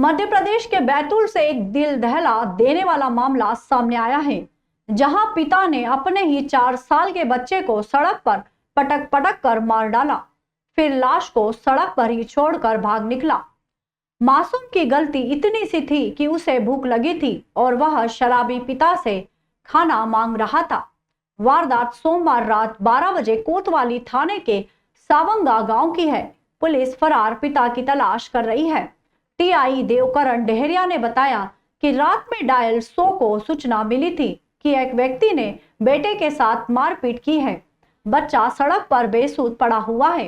मध्य प्रदेश के बैतूल से एक दिल दहला देने वाला मामला सामने आया है, जहां पिता ने अपने ही 4 साल के बच्चे को सड़क पर पटक पटक कर मार डाला, फिर लाश को सड़क पर ही छोड़कर भाग निकला। मासूम की गलती इतनी सी थी कि उसे भूख लगी थी और वह शराबी पिता से खाना मांग रहा था। वारदात सोमवार रात 12 बजे कोतवाली थाने के सावंगा गांव की है। पुलिस फरार पिता की तलाश कर रही है। टीआई देवकरण डेहरिया ने बताया कि रात में डायल 100 को सूचना मिली थी कि एक व्यक्ति ने बेटे के साथ मारपीट की है। बच्चा सड़क पर बेसुध पड़ा हुआ है।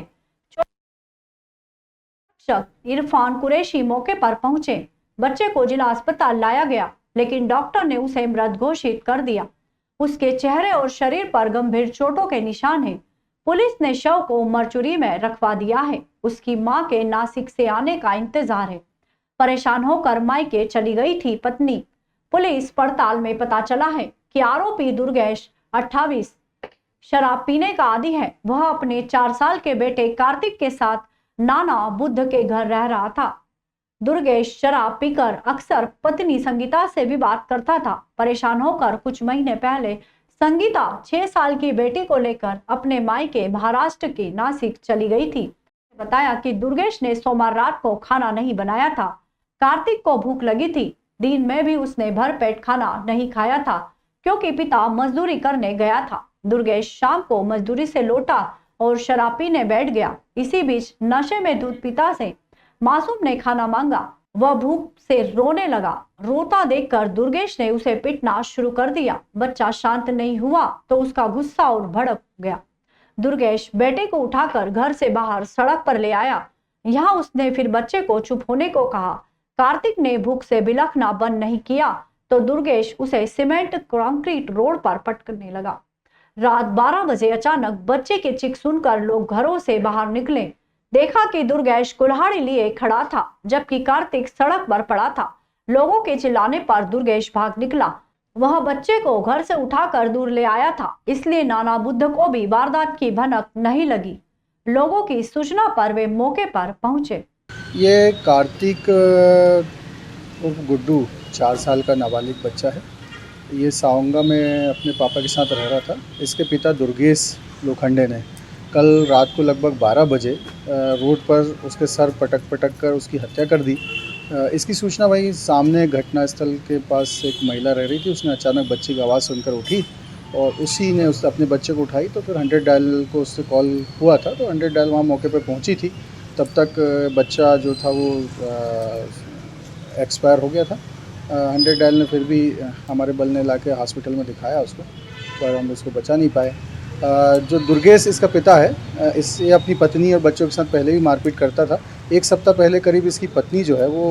इरफान कुरैशी मौके पर पहुंचे। बच्चे को जिला अस्पताल लाया गया, लेकिन डॉक्टर ने उसे मृत घोषित कर दिया। उसके चेहरे और शरीर पर गंभीर चोटों के निशान हैं। पुलिस ने शव को मरचुरी में रखवा दिया है। उसकी मां के नासिक से आने का इंतजार है। परेशान होकर मायके चली गई थी पत्नी। पुलिस पड़ताल में पता चला है कि आरोपी दुर्गेश 28 शराब पीने का आदी है। वह अपने 4 साल के बेटे कार्तिक के साथ नाना बुद्ध के घर रह रहा था। दुर्गेश शराब पीकर अक्सर पत्नी संगीता से विवाद करता था। परेशान होकर कुछ महीने पहले संगीता 6 साल की बेटी को लेकर अपने मायके महाराष्ट्र के नासिक चली गई थी। बताया कि दुर्गेश ने सोमवार रात को खाना नहीं बनाया था। कार्तिक को भूख लगी थी। दिन में भी उसने भरपेट खाना नहीं खाया था, क्योंकि पिता मजदूरी करने गया था। दुर्गेश शाम को मजदूरी से लौटा और शराब पीने बैठ गया। इसी बीच नशे में धुत पिता से मासूम ने खाना मांगा। वह भूख से रोने लगा। रोता देखकर दुर्गेश ने उसे पीटना शुरू कर दिया। बच्चा शांत नहीं हुआ तो उसका गुस्सा और भड़क गया। दुर्गेश बेटे को उठाकर घर से बाहर सड़क पर ले आया। यहाँ उसने फिर बच्चे को चुप होने को कहा। कार्तिक ने भूख से बिलखना बंद नहीं किया तो दुर्गेश उसे सीमेंट कंक्रीट रोड पर पटकने लगा। रात 12 बजे अचानक बच्चे की चीख सुनकर लोग घरों से बाहर निकले। देखा कि दुर्गेश कुल्हाड़ी लिए खड़ा था, जबकि कार्तिक सड़क पर पड़ा था। लोगों के चिल्लाने पर दुर्गेश भाग निकला। वह बच्चे को घर से उठाकर दूर ले आया था, इसलिए नाना बुद्ध को भी वारदात की भनक नहीं लगी। लोगों की सूचना पर वे मौके पर पहुंचे। ये कार्तिक उर्फ गुड्डू 4 साल का नाबालिग बच्चा है। ये सावंगा में अपने पापा के साथ रह रहा था। इसके पिता दुर्गेश लोखंडे ने कल रात को लगभग 12 बजे रोड पर उसके सर पटक पटक कर उसकी हत्या कर दी। इसकी सूचना वही सामने घटनास्थल के पास एक महिला रह रही थी। उसने अचानक बच्चे की आवाज़ सुनकर उठी और उसी ने उस अपने बच्चे को उठाई। तो फिर 100 डायल को उससे कॉल हुआ था, तो 100 डायल वहाँ मौके पर पहुँची थी। तब तक बच्चा जो था वो एक्सपायर हो गया था। 100 डायल ने फिर भी हमारे बल ने लाके हॉस्पिटल में दिखाया उसको, पर हम उसको बचा नहीं पाए। जो दुर्गेश इसका पिता है, इससे अपनी पत्नी और बच्चों के साथ पहले भी मारपीट करता था। 1 सप्ताह पहले करीब इसकी पत्नी जो है वो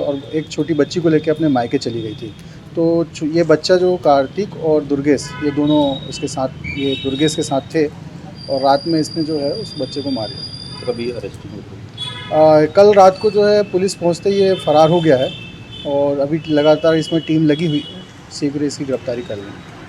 और एक छोटी बच्ची को लेकर अपने मायके चली गई थी। तो ये बच्चा जो कार्तिक और दुर्गेश, ये दोनों इसके साथ, ये दुर्गेश के साथ थे और रात में इसने जो है उस बच्चे को मार दिया। कभी अरेस्ट हुआ? कल रात को जो है पुलिस पहुंचते ही ये फरार हो गया है और अभी लगातार इसमें टीम लगी हुई है। शीघ्र इसकी गिरफ्तारी कर लेंगे।